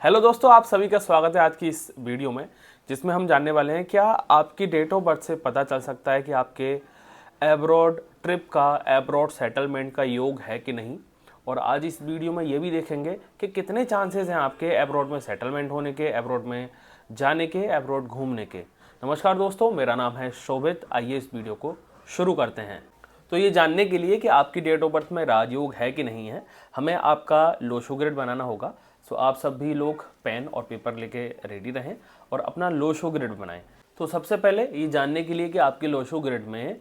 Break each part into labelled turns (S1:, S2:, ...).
S1: Hello दोस्तों, आप सभी का स्वागत है आज की इस वीडियो में, जिसमें हम जानने वाले हैं क्या आपकी डेट ऑफ बर्थ से पता चल सकता है कि आपके एब्रॉड ट्रिप का, एब्रॉड सेटलमेंट का योग है कि नहीं। और आज इस वीडियो में ये भी देखेंगे कि कितने चांसेस हैं आपके एब्रॉड में सेटलमेंट होने के, एब्रॉड में जाने के, एब्रॉड घूमने के। नमस्कार दोस्तों, मेरा नाम है शोभित। आइए इस वीडियो को शुरू करते हैं। तो ये जानने के लिए कि आपकी डेट ऑफ बर्थ में राजयोग है कि नहीं है, हमें आपका लोशो ग्रिड बनाना होगा। सो आप सभी लोग पेन और पेपर लेके रेडी रहें और अपना लोशो ग्रिड बनाएं। तो सबसे पहले ये जानने के लिए कि आपके लोशो ग्रिड में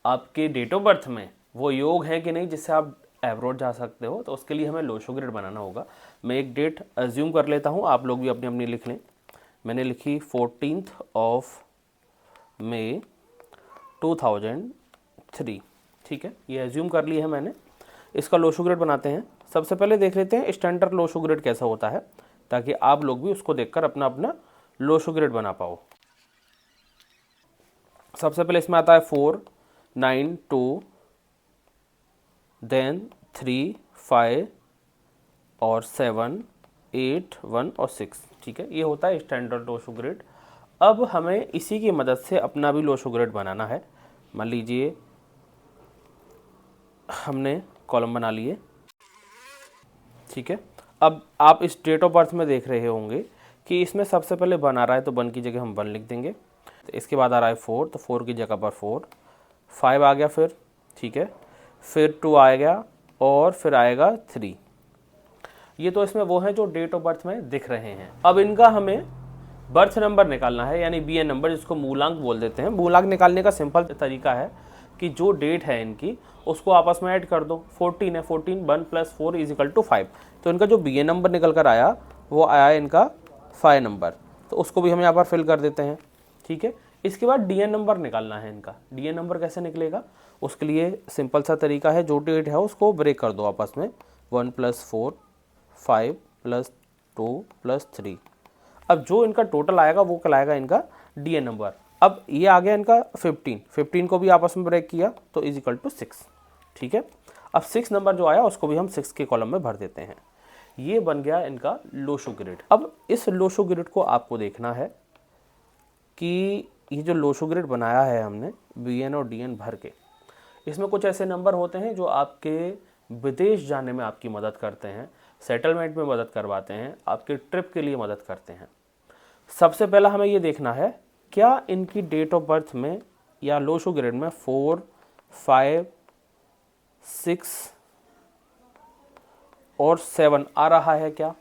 S1: आपके डेट ऑफ बर्थ में वो योग है कि नहीं जिससे आप एब्रॉड जा सकते हो, तो उसके लिए हमें लोशो ग्रिड बनाना होगा। मैं एक डेट अज्यूम कर लेता हूँ, आप लोग भी अपनी अपनी लिख लें। मैंने लिखी 14 मई 2003। ठीक है, ये एज्यूम कर लिया है मैंने। इसका लोशो ग्रिड बनाते हैं। सबसे पहले देख लेते हैं स्टैंडर्ड लोशो ग्रिड कैसा होता है, ताकि आप लोग भी उसको देखकर अपना अपना लोशो ग्रिड बना पाओ। सबसे पहले इसमें आता है 4, 9, 2, देन 3, 5 और 7, 8, 1 और 6। ठीक है, ये होता है स्टैंडर्ड लोशो ग्रिड। अब हमें इसी की मदद से अपना भी लोशो ग्रिड बनाना है। मान लीजिए हमने कॉलम बना लिए। ठीक है, अब आप इस डेट ऑफ बर्थ में देख रहे होंगे कि इसमें सबसे पहले 1 आ रहा है, तो 1 की जगह हम 1 लिख देंगे। तो इसके बाद आ रहा है 4, तो 4 की जगह पर 4, 5 आ गया फिर। ठीक है, फिर 2 आएगा और फिर आएगा 3। ये तो इसमें वो हैं जो डेट ऑफ बर्थ में दिख रहे हैं। अब इनका हमें बर्थ नंबर निकालना है, यानी BN नंबर, जिसको मूलांक बोल देते हैं। मूलांक निकालने का सिंपल तरीका है कि जो डेट है इनकी उसको आपस में ऐड कर दो। 14 है, 14 1 + 4 = 5। तो इनका जो BN नंबर निकल कर आया वो आया इनका 5 नंबर, तो उसको भी हम यहाँ पर फिल कर देते हैं। ठीक है, इसके बाद DN नंबर निकालना है इनका। DN नंबर कैसे निकलेगा, उसके लिए सिंपल सा तरीका है, जो डेट है उसको ब्रेक कर दो आपस में। 1 + 4, 5 + 2 + 3। अब जो इनका टोटल आएगा वो कहलाएगा इनका DN नंबर। अब ये आ गया इनका 15 को भी आपस में ब्रेक किया तो = 6। ठीक है, अब 6 नंबर जो आया उसको भी हम 6 के कॉलम में भर देते हैं। ये बन गया इनका लोशो ग्रिड। अब इस लोशो ग्रिड को आपको देखना है कि ये जो लोशो ग्रिड बनाया है हमने BN और DN भर के, इसमें कुछ ऐसे नंबर होते हैं जो आपके विदेश जाने में आपकी मदद करते हैं, सेटलमेंट में मदद करवाते हैं, आपके ट्रिप के लिए मदद करते हैं। सबसे पहला हमें ये देखना है क्या इनकी डेट ऑफ बर्थ में या लोशो ग्रिड में 4, 5, 6 और 7 आ रहा है क्या।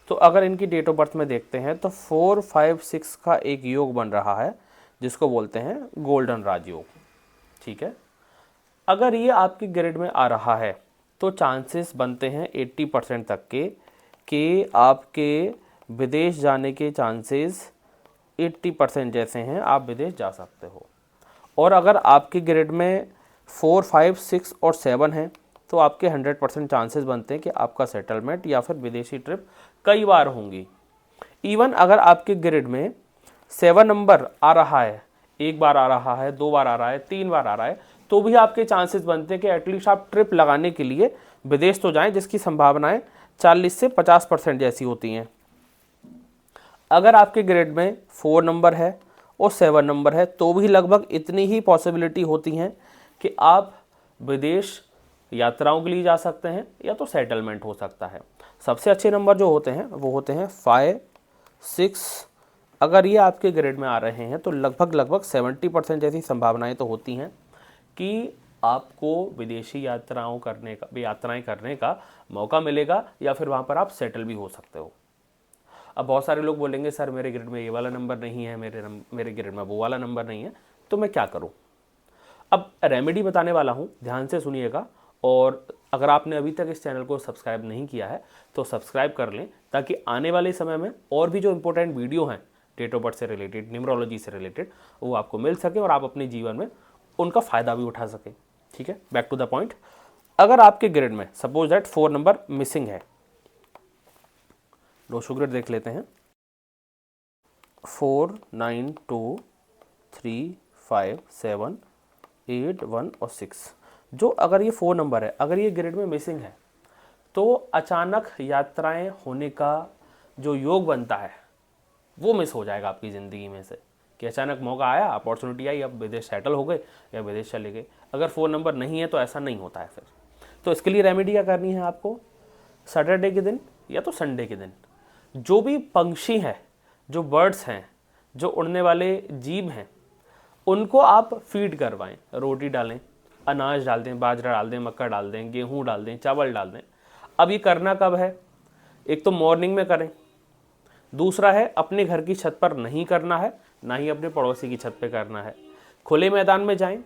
S1: तो अगर इनकी डेट ऑफ बर्थ में देखते हैं तो 4, 5, 6 का एक योग बन रहा है जिसको बोलते हैं गोल्डन राजयोग। ठीक है, अगर ये आपके ग्रिड में आ रहा है तो चांसेस बनते हैं 80% तक के कि आपके विदेश जाने के चांसेस 80% जैसे हैं, आप विदेश जा सकते हो। और अगर आपके ग्रिड में 4, 5, 6 और 7 हैं तो आपके 100% चांसेस बनते हैं कि आपका सेटलमेंट या फिर विदेशी ट्रिप कई बार होंगी। इवन अगर आपके ग्रिड में 7 नंबर आ रहा है, एक बार आ रहा है, 2 बार आ रहा है, 3 बार आ रहा है, तो भी आपके चांसेस बनते हैं कि एटलीस्ट आप ट्रिप लगाने के लिए विदेश तो जाएं, जिसकी संभावनाएं 40 से 50% जैसी होती हैं। अगर आपके ग्रिड में 4 नंबर है और 7 नंबर है तो भी लगभग इतनी ही पॉसिबिलिटी होती हैं कि आप विदेश यात्राओं के लिए जा सकते हैं या तो सेटलमेंट हो सकता है। सबसे अच्छे नंबर जो होते हैं वो होते हैं 5, 6। अगर ये आपके ग्रिड में आ रहे हैं तो लगभग 70% जैसी संभावनाएं तो होती हैं कि आपको विदेशी यात्राएं करने का मौका मिलेगा या फिर वहाँ पर आप सेटल भी हो सकते हो। अब बहुत सारे लोग बोलेंगे सर मेरे ग्रिड में ये वाला नंबर नहीं है, मेरे ग्रिड में वो वाला नंबर नहीं है, तो मैं क्या करूँ। अब रेमेडी बताने वाला हूँ, ध्यान से सुनिएगा। और अगर आपने अभी तक इस चैनल को सब्सक्राइब नहीं किया है तो सब्सक्राइब कर लें, ताकि आने वाले समय में और भी जो इंपॉर्टेंट वीडियो हैं डेट ऑफ बर्थ से रिलेटेड, न्यूमरोलॉजी से रिलेटेड, वो आपको मिल सके और आप अपने जीवन में उनका फ़ायदा भी उठा सकें। ठीक है, बैक टू द पॉइंट। अगर आपके ग्रिड में सपोज दैट 4 नंबर मिसिंग है, लोशो ग्रिड देख लेते हैं। 4, 9, 2, 3, 5, 7, 8, 1 और 6। जो अगर ये 4 नंबर है, अगर ये ग्रिड में मिसिंग है तो अचानक यात्राएं होने का जो योग बनता है वो मिस हो जाएगा आपकी ज़िंदगी में से, कि अचानक मौका आया, अपॉर्चुनिटी आई, अब विदेश सेटल हो गए या विदेश चले गए। अगर फ़ोन नंबर नहीं है तो ऐसा नहीं होता है फिर। तो इसके लिए रेमेडी क्या करनी है आपको, सैटरडे के दिन या तो संडे के दिन जो भी पंक्षी हैं, जो बर्ड्स हैं, जो उड़ने वाले जीव हैं, उनको आप फीड करवाएं, रोटी डालें, अनाज डाल दें, बाजरा डाल दें, मक्का डाल दें, गेहूँ डाल दें, चावल डाल दें। अब ये करना कब है, एक तो मॉर्निंग में करें, दूसरा है अपने घर की छत पर नहीं करना है, ना ही अपने पड़ोसी की छत पे करना है। खुले मैदान में जाएं,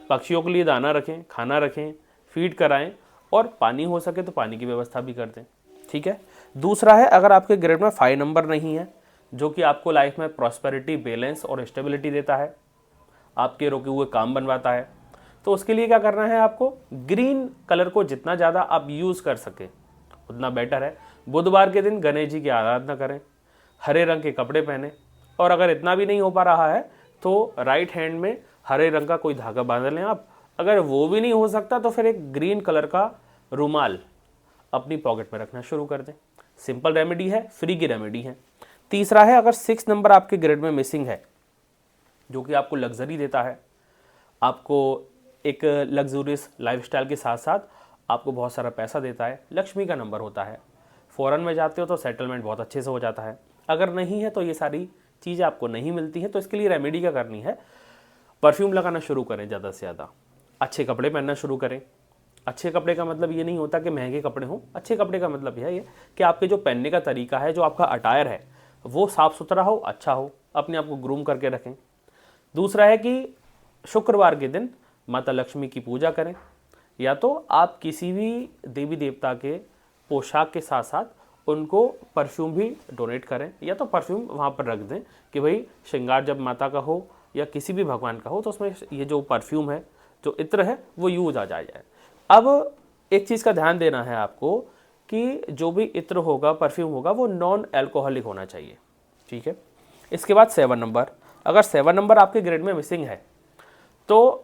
S1: पक्षियों के लिए दाना रखें, खाना रखें, फीड कराएं और पानी हो सके तो पानी की व्यवस्था भी कर दें, ठीक है। दूसरा है, अगर आपके ग्रेड में 5 नंबर नहीं है, जो कि आपको लाइफ में प्रॉस्पेरिटी, बैलेंस और स्टेबिलिटी देता है, आपके रुके हुए काम बनवाता है, तो उसके लिए क्या करना है आपको, ग्रीन कलर को जितना ज़्यादा आप यूज़ कर सकें उतना बेटर है। बुधवार के दिन गणेश जी की आराधना करें, हरे रंग के कपड़े पहने, और अगर इतना भी नहीं हो पा रहा है तो राइट हैंड में हरे रंग का कोई धागा बांध लें आप। अगर वो भी नहीं हो सकता तो फिर एक ग्रीन कलर का रुमाल अपनी पॉकेट में रखना शुरू कर दें। सिंपल रेमेडी है, फ्री की रेमेडी है। तीसरा है, अगर 6 नंबर आपके ग्रेड में मिसिंग है, जो कि आपको लग्जरी देता है, आपको एक लग्जूरियस लाइफस्टाइल के साथ साथ आपको बहुत सारा पैसा देता है, लक्ष्मी का नंबर होता है, फ़ॉरेन में जाते हो तो सेटलमेंट बहुत अच्छे से हो जाता है। अगर नहीं है तो ये सारी चीज़ें आपको नहीं मिलती हैं, तो इसके लिए रेमेडी क्या करनी है, परफ्यूम लगाना शुरू करें ज़्यादा से ज़्यादा, अच्छे कपड़े पहनना शुरू करें। अच्छे कपड़े का मतलब ये नहीं होता कि महंगे कपड़े हों, अच्छे कपड़े का मतलब यह है कि आपके जो पहनने का तरीका है, जो आपका अटायर है, वो साफ़ सुथरा हो, अच्छा हो, अपने आप को ग्रूम करके रखें। दूसरा है कि शुक्रवार के दिन माता लक्ष्मी की पूजा करें, या तो आप किसी भी देवी देवता के पोशाक के साथ साथ उनको परफ्यूम भी डोनेट करें, या तो परफ्यूम वहाँ पर रख दें कि भाई श्रृंगार जब माता का हो या किसी भी भगवान का हो तो उसमें ये जो परफ्यूम है, जो इत्र है, वो यूज आ जाए। अब एक चीज़ का ध्यान देना है आपको कि जो भी इत्र होगा, परफ्यूम होगा, वो नॉन एल्कोहलिक होना चाहिए, ठीक है। इसके बाद 7 नंबर, अगर 7 नंबर आपके ग्रेड में मिसिंग है तो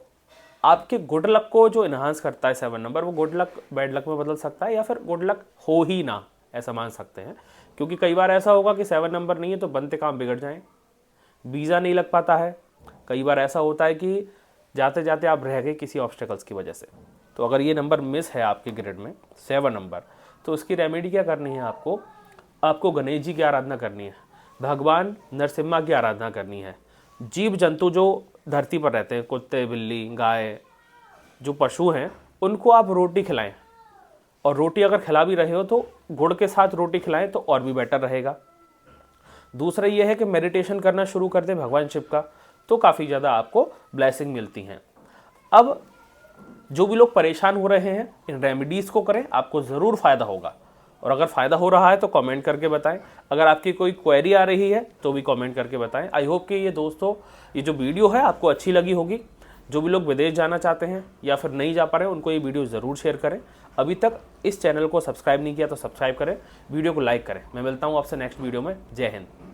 S1: आपके गुड लक को जो इन्हांस करता है 7 नंबर, वो गुड लक बैड लक में बदल सकता है, या फिर गुड लक हो ही ना, ऐसा मान सकते हैं। क्योंकि कई बार ऐसा होगा कि 7 नंबर नहीं है तो बनते काम बिगड़ जाएं, वीज़ा नहीं लग पाता है, कई बार ऐसा होता है कि जाते जाते आप रह गए किसी ऑब्स्टेकल्स की वजह से। तो अगर ये नंबर मिस है आपके ग्रेड में 7 नंबर, तो उसकी रेमेडी क्या करनी है आपको गणेश जी की आराधना करनी है, भगवान नरसिम्हा की आराधना करनी है। जीव जंतु जो धरती पर रहते हैं, कुत्ते, बिल्ली, गाय, जो पशु हैं, उनको आप रोटी खिलाएं, और रोटी अगर खिला भी रहे हो तो गुड़ के साथ रोटी खिलाएं तो और भी बेटर रहेगा। दूसरा ये है कि मेडिटेशन करना शुरू कर दें भगवान शिव का, तो काफ़ी ज़्यादा आपको ब्लेसिंग मिलती हैं। अब जो भी लोग परेशान हो रहे हैं, इन रेमेडीज़ को करें, आपको ज़रूर फ़ायदा होगा। और अगर फ़ायदा हो रहा है तो कमेंट करके बताएं। अगर आपकी कोई क्वेरी आ रही है तो भी कमेंट करके बताएं। आई होप कि ये दोस्तों, ये जो वीडियो है आपको अच्छी लगी होगी। जो भी लोग विदेश जाना चाहते हैं या फिर नहीं जा पा रहे हैं, उनको ये वीडियो ज़रूर शेयर करें। अभी तक इस चैनल को सब्सक्राइब नहीं किया तो सब्सक्राइब करें, वीडियो को लाइक करें। मैं मिलता हूँ आपसे नेक्स्ट वीडियो में। जय हिंद।